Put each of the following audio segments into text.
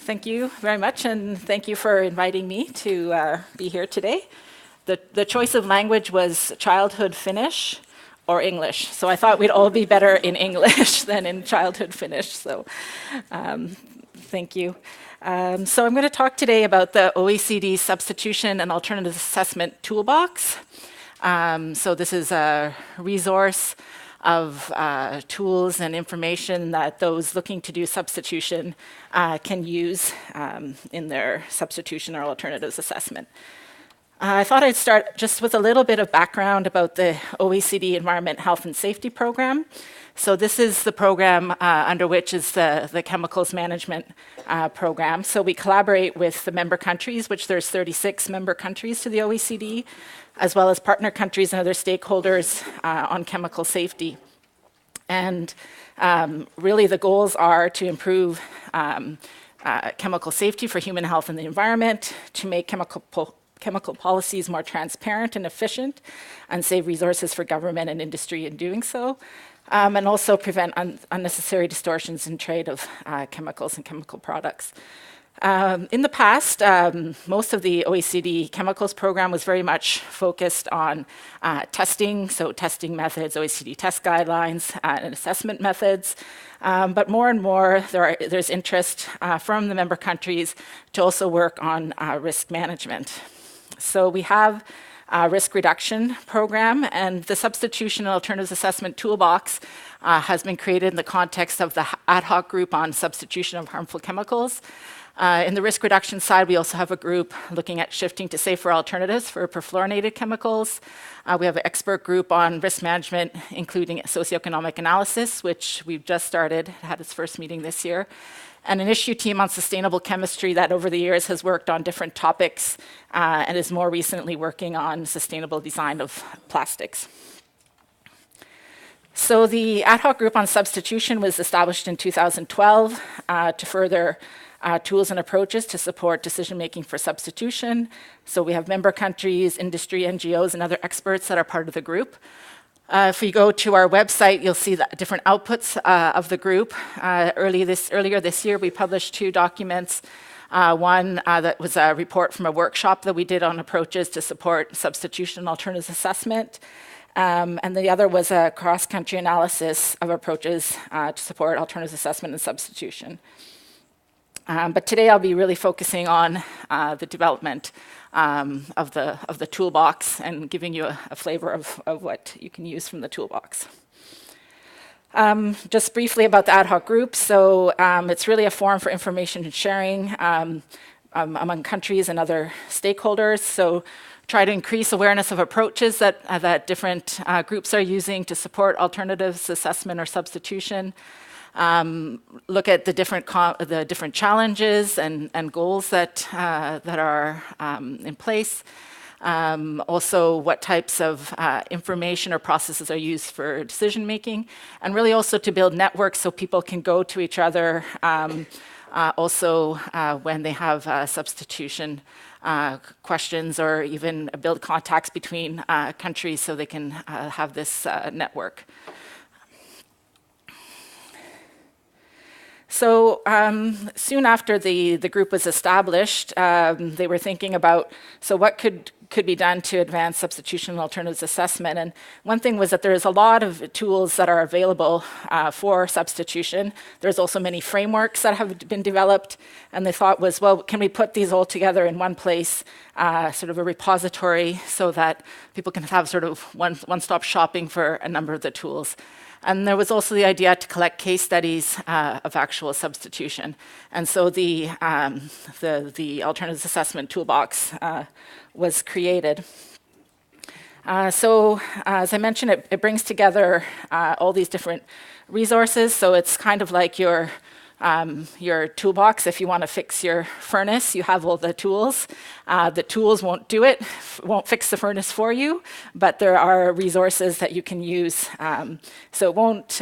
Thank you very much, and thank you for inviting me to be here today. The choice of language was childhood Finnish or English, so I thought we'd all be better in English than in childhood Finnish, so thank you. So I'm going to talk today about the OECD Substitution and Alternative Assessment Toolbox. So this is a resource of tools and information that those looking to do substitution can use in their substitution or alternatives assessment. I thought I'd start just with a little bit of background about the OECD Environment, Health and Safety Program. So this is the program under which is the chemicals management program. So we collaborate with the member countries, which there's 36 member countries to the OECD, as well as partner countries and other stakeholders on chemical safety. And really the goals are to improve chemical safety for human health and the environment, to make chemical policies more transparent and efficient, and save resources for government and industry in doing so, and also prevent unnecessary distortions in trade of chemicals and chemical products. In the past, most of the OECD chemicals program was very much focused on testing, so testing methods, OECD test guidelines, and assessment methods. But more and more, there's interest from the member countries to also work on risk management. So we have a risk reduction program, and the Substitution and Alternatives Assessment Toolbox has been created in the context of the Ad-Hoc Group on substitution of harmful chemicals. In the risk reduction side, we also have a group looking at shifting to safer alternatives for perfluorinated chemicals. We have an expert group on risk management, including socioeconomic analysis, which we've just started, had its first meeting this year, and an issue team on sustainable chemistry that over the years has worked on different topics and is more recently working on sustainable design of plastics. So the Ad-Hoc Group on Substitution was established in 2012 to further tools and approaches to support decision-making for substitution. So we have member countries, industry, NGOs, and other experts that are part of the group. If you go to our website, you'll see the different outputs of the group. Earlier this year, we published 2 documents. One that was a report from a workshop that we did on approaches to support substitution and alternatives assessment. And the other was a cross-country analysis of approaches to support alternatives assessment and substitution. But today I'll be really focusing on the development of the toolbox and giving you a flavor of what you can use from the toolbox. Just briefly about the Ad Hoc Group. So it's really a forum for information sharing among countries and other stakeholders. So try to increase awareness of approaches that different groups are using to support alternatives assessment or substitution. Look at the different challenges and goals that are in place. Also, what types of information or processes are used for decision making, and really also to build networks so people can go to each other. Also, when they have substitution questions, or even build contacts between countries, so they can have this network. So soon after the group was established, they were thinking about, so what could be done to advance substitution and alternatives assessment. And one thing was that there's a lot of tools that are available for substitution. There's also many frameworks that have been developed. And the thought was, well, can we put these all together in one place, sort of a repository, so that people can have sort of one-stop shopping for a number of the tools. And there was also the idea to collect case studies of actual substitution. And so the Alternatives Assessment Toolbox was created. So as I mentioned, it brings together all these different resources. So it's kind of like your toolbox. If you want to fix your furnace, you have all the tools. The tools won't do it, won't fix the furnace for you, but there are resources that you can use. So it won't,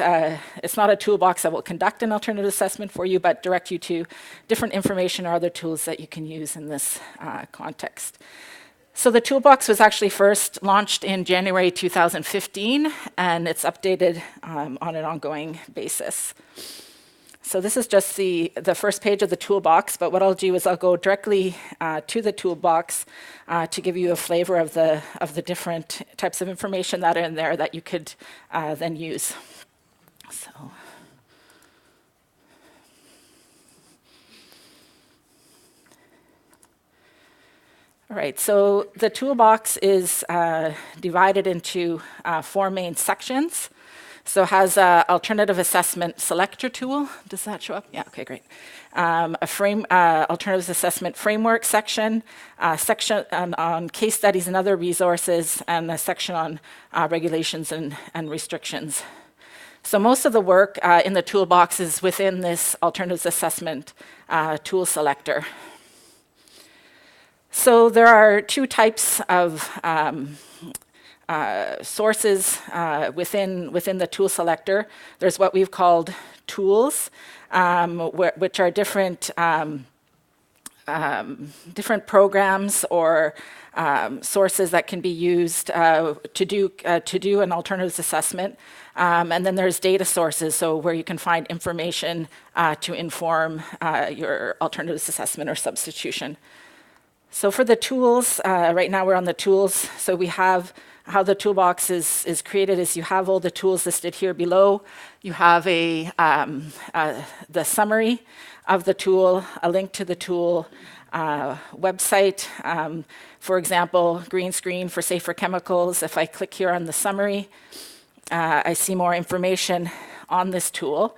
it's not a toolbox that will conduct an alternative assessment for you, but direct you to different information or other tools that you can use in this context. So the toolbox was actually first launched in January 2015, and it's updated on an ongoing basis. So this is just the first page of the toolbox, but what I'll do is I'll go directly to the toolbox to give you a flavor of the different types of information that are in there that you could then use. So. All right, so the toolbox is divided into 4 main sections. So it has an alternative assessment selector tool. Does that show up? Yeah, okay, great. Alternatives assessment framework section, section on case studies and other resources, and a section on regulations and restrictions. So most of the work in the toolbox is within this alternatives assessment tool selector. So there are 2 types of sources within the tool selector. There's what we've called tools, which are different programs or sources that can be used to do an alternatives assessment. And then there's data sources, so where you can find information to inform your alternatives assessment or substitution. So for the tools, right now we're on the tools. So we have how the toolbox is created is you have all the tools listed here below. You have the summary of the tool, a link to the tool website. For example, green screen for safer chemicals. If I click here on the summary, I see more information on this tool.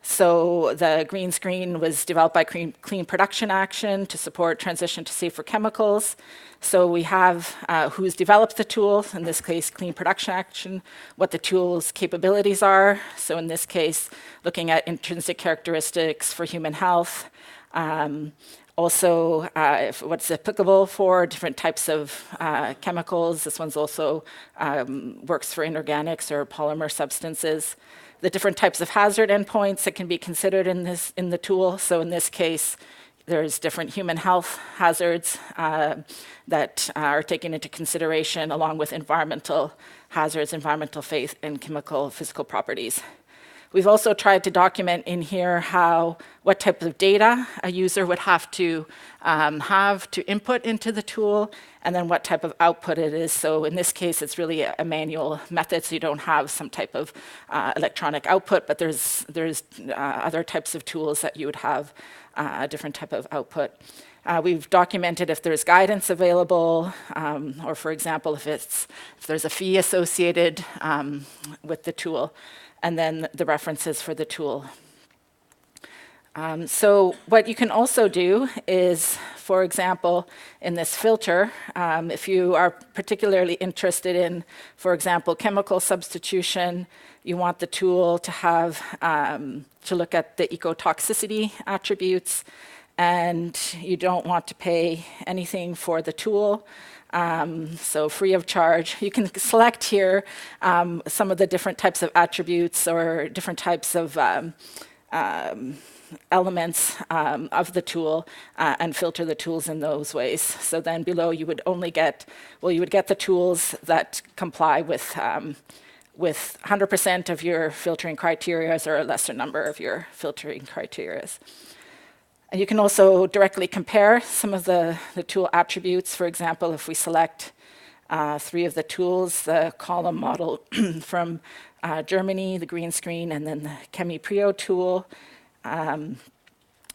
So the green screen was developed by Clean Production Action to support transition to safer chemicals. So we have who's developed the tool, in this case Clean Production Action, what the tool's capabilities are. So in this case, looking at intrinsic characteristics for human health. Also, what's applicable for different types of chemicals. This one's also works for inorganics or polymer substances. The different types of hazard endpoints that can be considered in the tool. So in this case, there's different human health hazards that are taken into consideration along with environmental hazards, environmental and chemical physical properties. We've also tried to document in here what type of data a user would have to input into the tool, and then what type of output it is. So in this case, it's really a manual method, so you don't have some type of electronic output, but there's other types of tools that you would have a different type of output. We've documented if there's guidance available, or for example, if there's a fee associated with the tool, and then the references for the tool. So what you can also do is, for example, in this filter, if you are particularly interested in, for example, chemical substitution, you want the tool to have to look at the ecotoxicity attributes, and you don't want to pay anything for the tool. So free of charge. You can select here some of the different types of attributes or different types of elements of the tool and filter the tools in those ways. So then below you would only get, you would get the tools that comply with 100% of your filtering criteria or a lesser number of your filtering criteria. And you can also directly compare some of the tool attributes. For example, if we select 3 of the tools, the column model from Germany, the green screen, and then the ChemiPrio tool,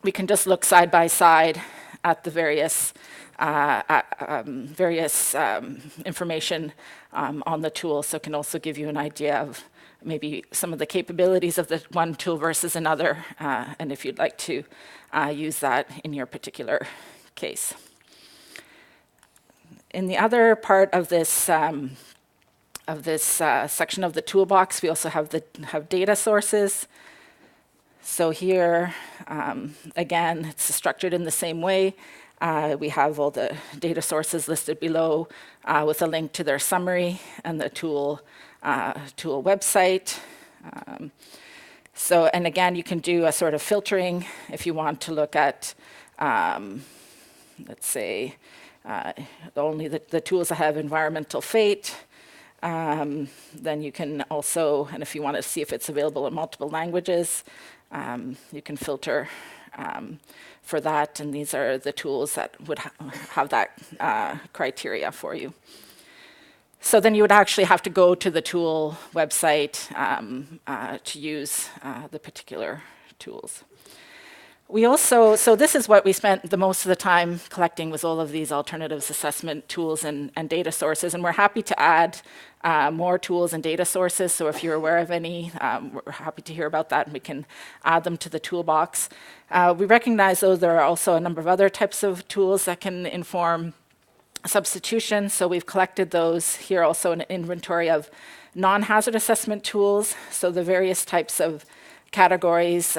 we can just look side by side at the various information on the tool. So it can also give you an idea of maybe some of the capabilities of the one tool versus another, and if you'd like to use that in your particular case. In the other part of this section of the toolbox, we also have data sources. So here, again, it's structured in the same way. We have all the data sources listed below with a link to their summary and the tool website. And again, you can do a sort of filtering if you want to look at, let's say, only the tools that have environmental fate. Then you can also, and if you want to see if it's available in multiple languages, You can filter for that, and these are the tools that would have that criteria for you. So then you would actually have to go to the tool website to use the particular tools. We also, so this is what we spent the most of the time collecting, was all of these alternatives assessment tools and data sources, and we're happy to add more tools and data sources. So if you're aware of any, we're happy to hear about that, and we can add them to the toolbox. We recognize, though, there are also a number of other types of tools that can inform substitution. So we've collected those here, also an inventory of non-hazard assessment tools. So the various types of categories.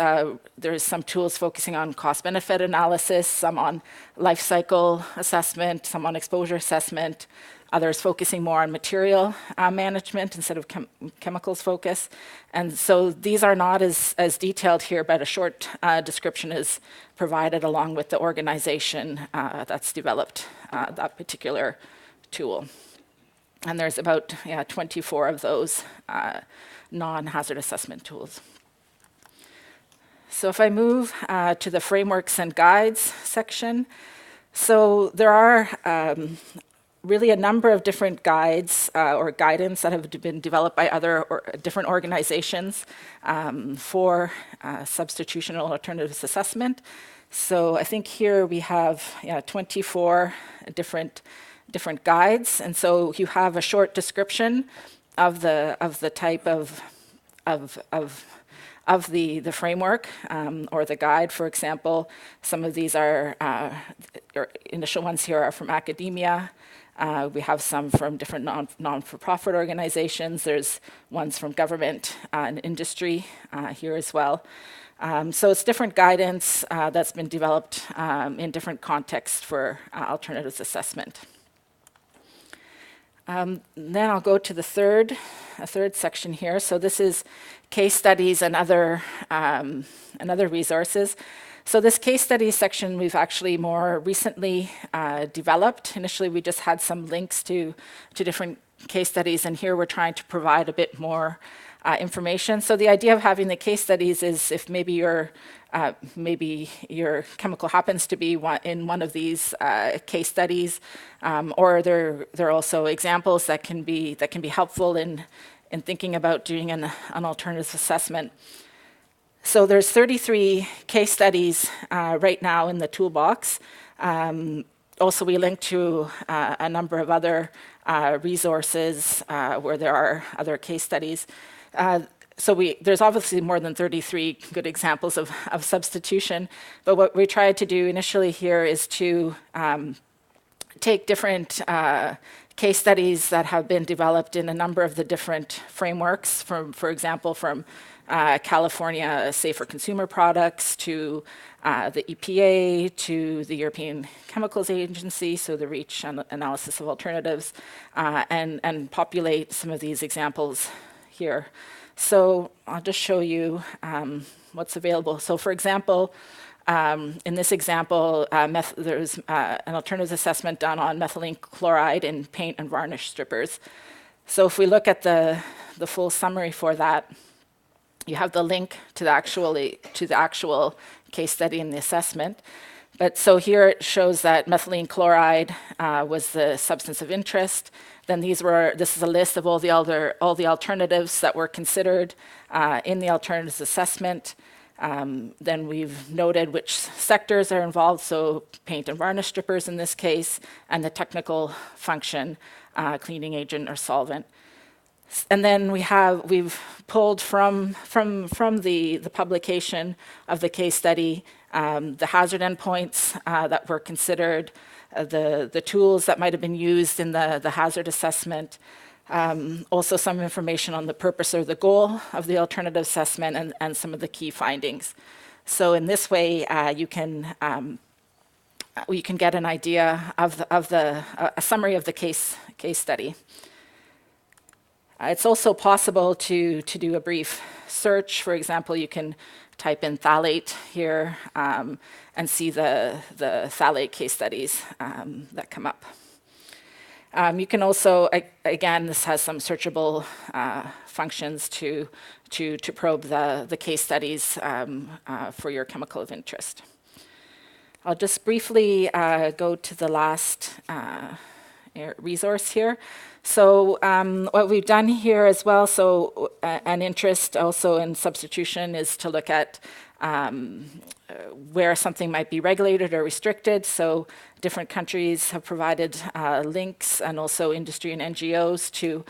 There's some tools focusing on cost-benefit analysis, some on life cycle assessment, some on exposure assessment, others focusing more on material management instead of chemicals focus. And so these are not as detailed here, but a short description is provided along with the organization that's developed that particular tool. And there's about 24 of those non-hazard assessment tools. So if I move to the frameworks and guides section, so there are really a number of different guides or guidance that have been developed by other different organizations for substitutional alternatives assessment. So I think here we have 24 different guides, and so you have a short description of the type of the framework or the guide. For example, some of these are, initial ones here are from academia. We have some from different non-for-profit organizations. There's ones from government and industry here as well. So it's different guidance that's been developed in different contexts for alternatives assessment. Then I'll go to the third section here. So this is case studies and other resources. So this case studies section we've actually more recently developed. Initially, we just had some links to different case studies, and here we're trying to provide a bit more information. So the idea of having the case studies is if maybe your chemical happens to be in one of these case studies, or there are also examples that can be helpful in thinking about doing an alternatives assessment. So there's 33 case studies right now in the toolbox. Also, we link to a number of other resources where there are other case studies. So there's obviously more than 33 good examples of substitution, but what we tried to do initially here is to take different case studies that have been developed in a number of the different frameworks, for example, from California Safer Consumer Products to the EPA to the European Chemicals Agency, so the REACH analysis of alternatives, and populate some of these examples here. So I'll just show you what's available. So for example, in this example, there's an alternatives assessment done on methylene chloride in paint and varnish strippers. So if we look at the full summary for that, you have the link to the actual case study and the assessment. But so here it shows that methylene chloride was the substance of interest. Then this is a list of all the alternatives that were considered in the alternatives assessment. Then we've noted which sectors are involved, so paint and varnish strippers in this case, and the technical function, cleaning agent or solvent. And then we've pulled from the publication of the case study the hazard endpoints that were considered, the tools that might have been used in the hazard assessment, also some information on the purpose or the goal of the alternative assessment, and some of the key findings. So in this way, you can get an idea of a summary of the case study. It's also possible to do a brief search. For example, you can type in phthalate here and see the phthalate case studies that come up. You can also, again, this has some searchable functions to to probe the case studies for your chemical of interest. I'll just briefly go to the last resource here. So what we've done here as well, so an interest also in substitution is to look at where something might be regulated or restricted. So different countries have provided links, and also industry and NGOs to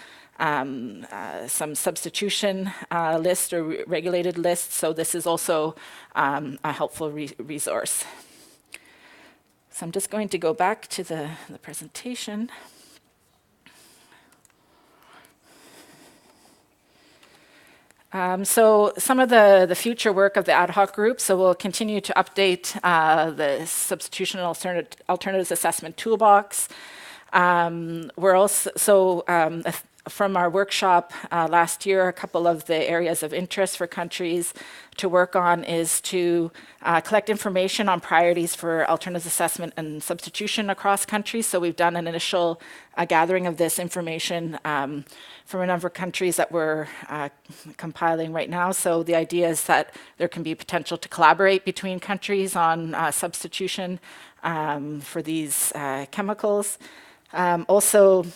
some substitution list or regulated lists. So this is also a helpful resource. So I'm just going to go back to the presentation. So some of the future work of the Ad-Hoc Group, so we'll continue to update the Substitution and Alternatives Assessment Toolbox. We're also, from our workshop last year, a couple of the areas of interest for countries to work on is to collect information on priorities for alternatives assessment and substitution across countries. So we've done an initial gathering of this information from a number of countries that we're compiling right now. So the idea is that there can be potential to collaborate between countries on substitution for these chemicals. Also,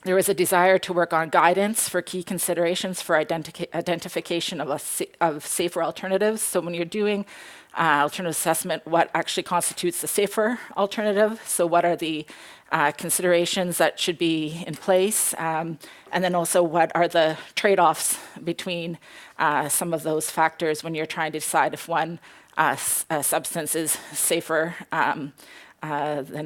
there was a desire to work on guidance for key considerations for identification of safer alternatives. So when you're doing alternative assessment, what actually constitutes the safer alternative? So what are the considerations that should be in place? And then also what are the trade-offs between some of those factors when you're trying to decide if one substance is safer than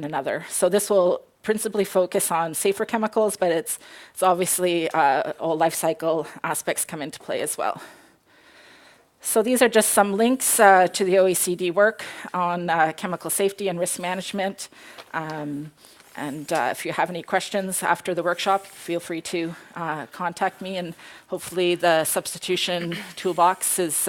another. So this will principally focus on safer chemicals, but it's obviously all life cycle aspects come into play as well. So these are just some links to the OECD work on chemical safety and risk management. And if you have any questions after the workshop, feel free to contact me, and hopefully the substitution toolbox is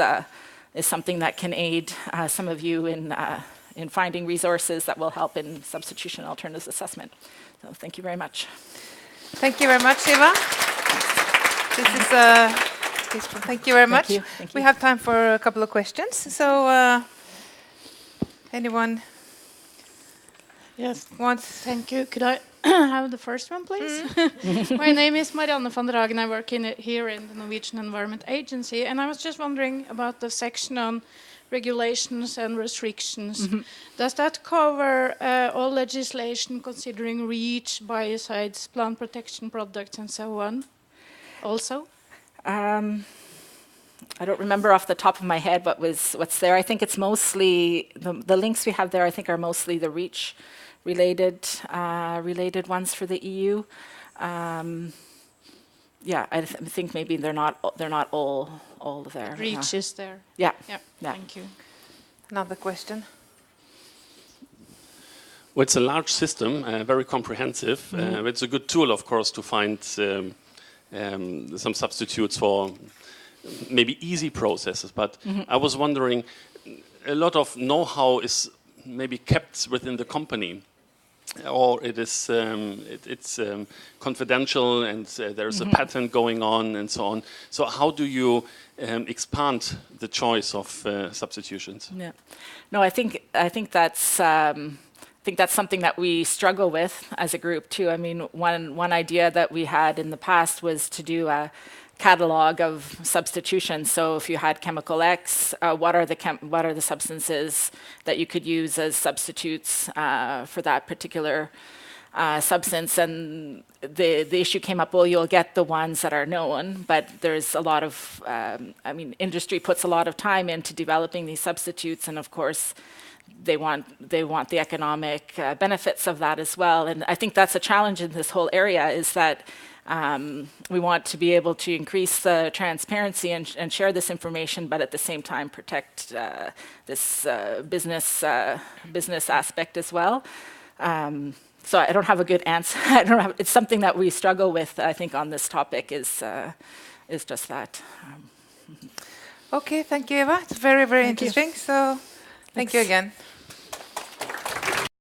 something that can aid some of you in finding resources that will help in substitution and alternatives assessment. So thank you very much. Thank you very much, Eeva. Thank you very much. Thank you. We have time for a couple of questions. So anyone? Yes. Wants? Thank you. Could I have the first one, please? My name is Marianne van der Hagen. I work here in the Norwegian Environment Agency, and I was just wondering about the section on regulations and restrictions. Does that cover all legislation considering REACH, biocides, plant protection products, and so on also? I don't remember off the top of my head what's there. I think it's mostly, the links we have there I think are mostly the REACH related ones for the EU. Yeah, I think maybe they're not all there. REACH is there. Yeah. Thank you. Another question. Well, it's a large system, very comprehensive. It's a good tool, of course, to find some substitutes for maybe easy processes. But I was wondering, a lot of know-how is maybe kept within the company, or it is it's confidential, and there's a patent going on, and so on. So how do you expand the choice of substitutions? Yeah, no, I think that's something that we struggle with as a group too. I mean, one idea that we had in the past was to do a catalog of substitutions. So if you had chemical X, what are the substances that you could use as substitutes for that particular substance? And the issue came up, well, you'll get the ones that are known, but there's a lot of, industry puts a lot of time into developing these substitutes, and of course, they want the economic benefits of that as well. And I think that's a challenge in this whole area, is that we want to be able to increase the transparency and share this information, but at the same time protect this business aspect as well. So I don't have a good answer. It's something that we struggle with, I think, on this topic is just that. Okay, thank you, Eeva. It's very, very interesting. So thank you again.